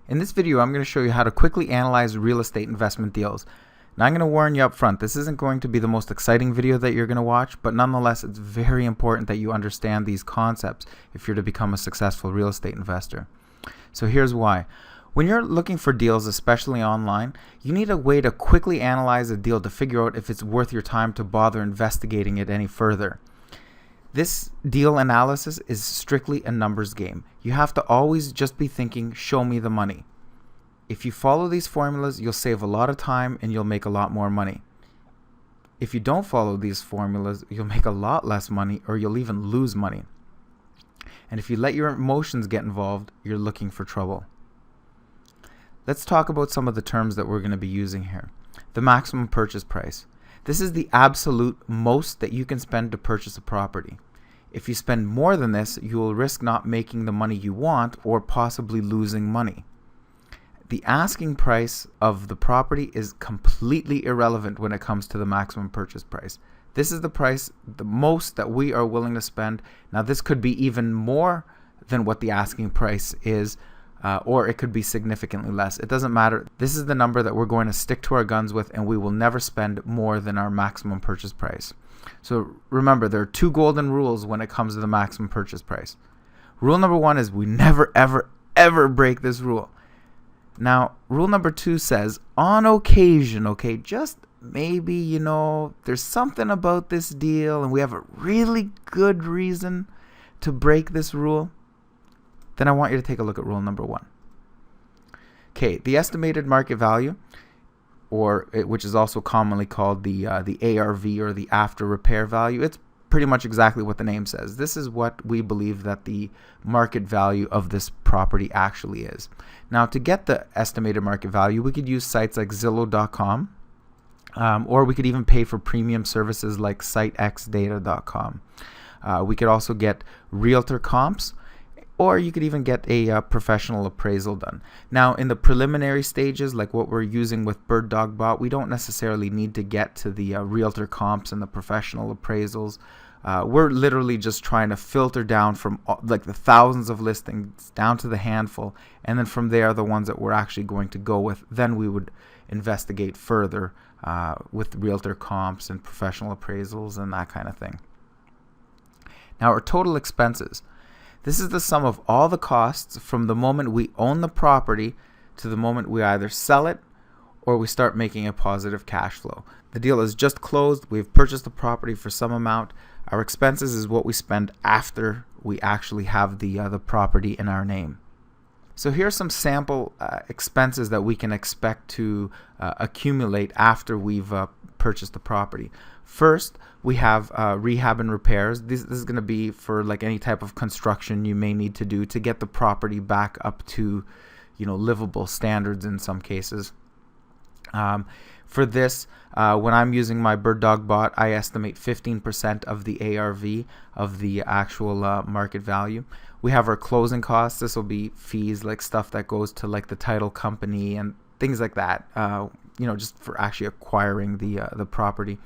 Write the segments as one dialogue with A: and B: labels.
A: In this video, I'm going to show you how to quickly analyze real estate investment deals. Now, I'm going to warn you up front, this isn't going to be the most exciting video that you're going to watch, but nonetheless, it's very important that you understand these concepts if you're to become a successful real estate investor. So here's why. When you're looking for deals, especially online, you need a way to quickly analyze a deal to figure out if it's worth your time to bother investigating it any further. This deal analysis is strictly a numbers game. You have to always just be thinking, show me the money. If you follow these formulas, you'll save a lot of time and you'll make a lot more money. If you don't follow these formulas, you'll make a lot less money or you'll even lose money. And if you let your emotions get involved, you're looking for trouble. Let's talk about some of the terms that we're going to be using here. The maximum purchase price. This is the absolute most that you can spend to purchase a property. If you spend more than this, you will risk not making the money you want or possibly losing money. The asking price of the property is completely irrelevant when it comes to the maximum purchase price. This is the price, the most that we are willing to spend. Now, this could be even more than what the asking price is, or it could be significantly less. It doesn't matter. This is the number that we're going to stick to our guns with, and we will never spend more than our maximum purchase price. So remember, there are two golden rules when it comes to the maximum purchase price. Rule number one is we never, ever, ever break this rule. Now, rule number two says, on occasion, okay, just maybe, there's something about this deal and we have a really good reason to break this rule, then I want you to take a look at rule number one. Okay, the estimated market value, which is also commonly called the ARV or the after repair value. It's pretty much exactly what the name says. This is what we believe that the market value of this property actually is. Now, to get the estimated market value, we could use sites like Zillow.com, or we could even pay for premium services like SiteXData.com. We could also get realtor comps, or you could even get a professional appraisal done. Now, in the preliminary stages, like what we're using with BirdDogBot, we don't necessarily need to get to the realtor comps and the professional appraisals. We're literally just trying to filter down from like the thousands of listings down to the handful, and then from there, the ones that we're actually going to go with, then we would investigate further with realtor comps and professional appraisals and that kind of thing. Now, our total expenses. This is the sum of all the costs from the moment we own the property to the moment we either sell it or we start making a positive cash flow. The deal is just closed. We've purchased the property for some amount. Our expenses is what we spend after we actually have the property in our name. So here's some sample expenses that we can expect to accumulate after we've purchased the property. First, we have rehab and repairs. This is going to be for like any type of construction you may need to do to get the property back up to, livable standards in some cases. For this, when I'm using my BirdDogBot, I estimate 15% of the ARV of the actual market value. We have our closing costs. This will be fees, like stuff that goes to like the title company and things like that. Just for actually acquiring the property.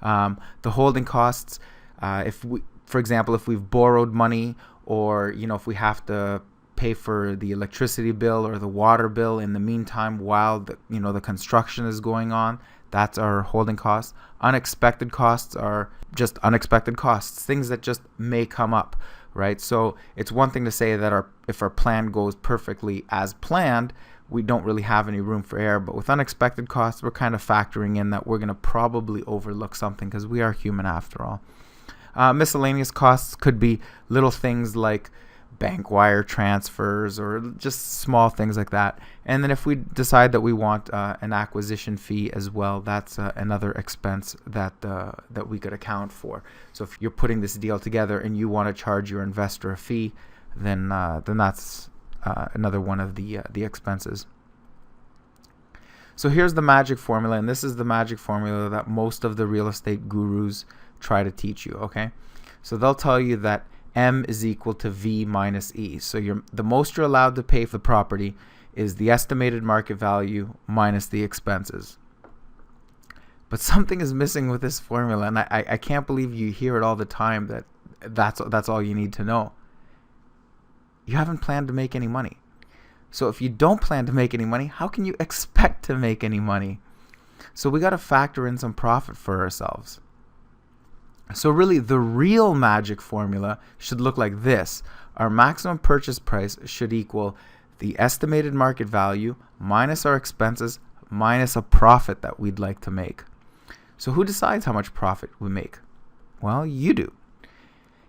A: The holding costs, for example, if we've borrowed money or, if we have to pay for the electricity bill or the water bill in the meantime while the construction is going on, that's our holding costs. Unexpected costs are just unexpected costs, things that just may come up, right? So it's one thing to say that if our plan goes perfectly as planned, we don't really have any room for error, but with unexpected costs, we're kind of factoring in that we're going to probably overlook something because we are human after all. Miscellaneous costs could be little things like bank wire transfers or just small things like that. And then if we decide that we want an acquisition fee as well, that's another expense that we could account for. So if you're putting this deal together and you want to charge your investor a fee, then that's another one of the expenses. So here's the magic formula, and this is the magic formula that most of the real estate gurus try to teach you, okay? So they'll tell you that M is equal to V minus E. So the most you're allowed to pay for the property is the estimated market value minus the expenses. But something is missing with this formula, and I can't believe you hear it all the time that's all you need to know. You haven't planned to make any money. So if you don't plan to make any money, how can you expect to make any money? So we got to factor in some profit for ourselves. So really, the real magic formula should look like this. Our maximum purchase price should equal the estimated market value minus our expenses minus a profit that we'd like to make. So who decides how much profit we make? Well, you do.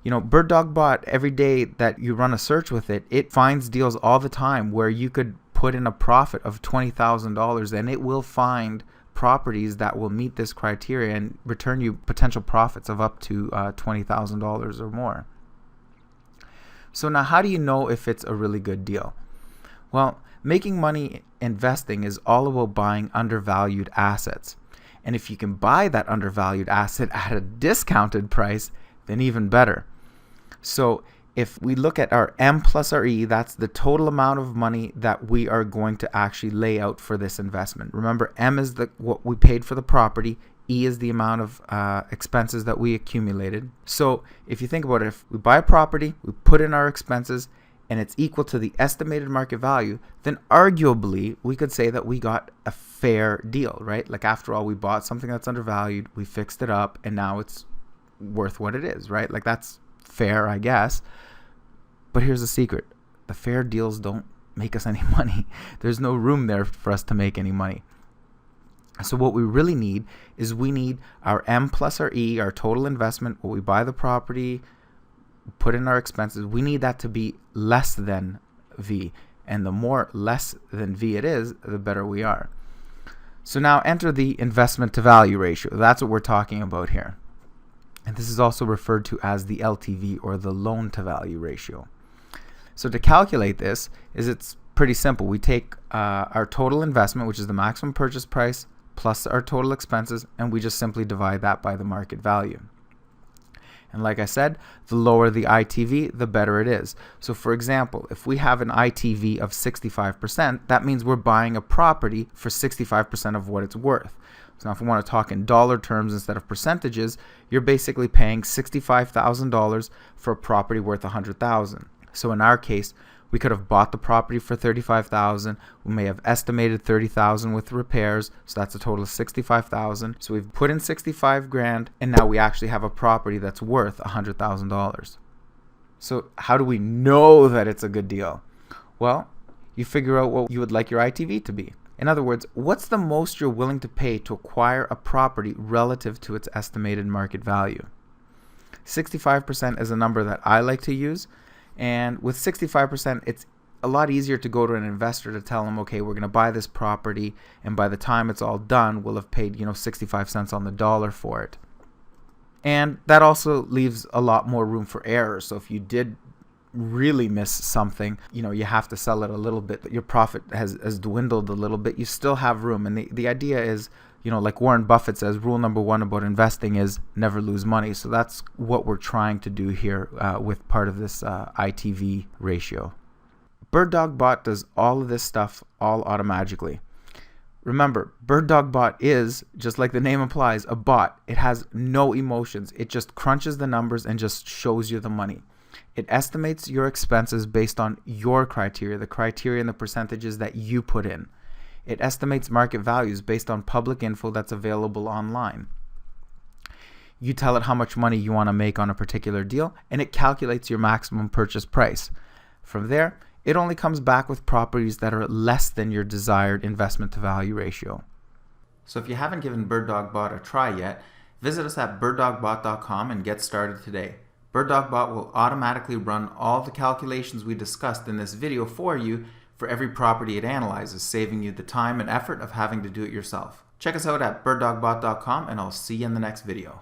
A: You know, BirdDogBot, every day that you run a search with it, it finds deals all the time where you could put in a profit of $20,000 and it will find properties that will meet this criteria and return you potential profits of up to $20,000 or more. So now how do you know if it's a really good deal? Well, making money investing is all about buying undervalued assets. And if you can buy that undervalued asset at a discounted price, then even better. So if we look at our M plus our E, that's the total amount of money that we are going to actually lay out for this investment. Remember, M is what we paid for the property. E is the amount of expenses that we accumulated. So if you think about it, if we buy a property, we put in our expenses, and it's equal to the estimated market value, then arguably we could say that we got a fair deal, right? Like after all, we bought something that's undervalued, we fixed it up, and now it's worth what it is, right? Like that's fair, I guess. But here's the secret. The fair deals don't make us any money. There's no room there for us to make any money. So what we really need is we need our M plus our E, our total investment, what we buy the property, put in our expenses. We need that to be less than V. And the more less than V it is, the better we are. So now enter the investment to value ratio. That's what we're talking about here. And this is also referred to as the LTV, or the loan to value ratio. So to calculate this, it's pretty simple. We take our total investment, which is the maximum purchase price, plus our total expenses, and we just simply divide that by the market value. And like I said, the lower the ITV, the better it is. So for example, if we have an ITV of 65%, that means we're buying a property for 65% of what it's worth. So now if we want to talk in dollar terms instead of percentages, you're basically paying $65,000 for a property worth $100,000. So in our case, we could have bought the property for $35,000. We may have estimated $30,000 with repairs, so that's a total of $65,000. So we've put in $65,000, and now we actually have a property that's worth $100,000. So how do we know that it's a good deal? Well, you figure out what you would like your ITV to be. In other words, what's the most you're willing to pay to acquire a property relative to its estimated market value? 65% is a number that I like to use. And with 65%, it's a lot easier to go to an investor to tell them, okay, we're going to buy this property, and by the time it's all done, we'll have paid, 65 cents on the dollar for it. And that also leaves a lot more room for error. So if you did really miss something, you have to sell it a little bit, your profit has dwindled a little bit, you still have room. And the idea is, like Warren Buffett says, rule number one about investing is never lose money. So that's what we're trying to do here with part of this ITV ratio. BirdDogBot does all of this stuff all automatically. Remember, BirdDogBot is, just like the name implies, a bot. It has no emotions. It just crunches the numbers and just shows you the money. It estimates your expenses based on your criteria, the criteria and the percentages that you put in. It estimates market values based on public info that's available online. You tell it how much money you want to make on a particular deal, and it calculates your maximum purchase price. From there, it only comes back with properties that are less than your desired investment to value ratio. So if you haven't given BirdDogBot a try yet, visit us at BirdDogBot.com and get started today. BirdDogBot will automatically run all the calculations we discussed in this video for you for every property it analyzes, saving you the time and effort of having to do it yourself. Check us out at BirdDogBot.com, and I'll see you in the next video.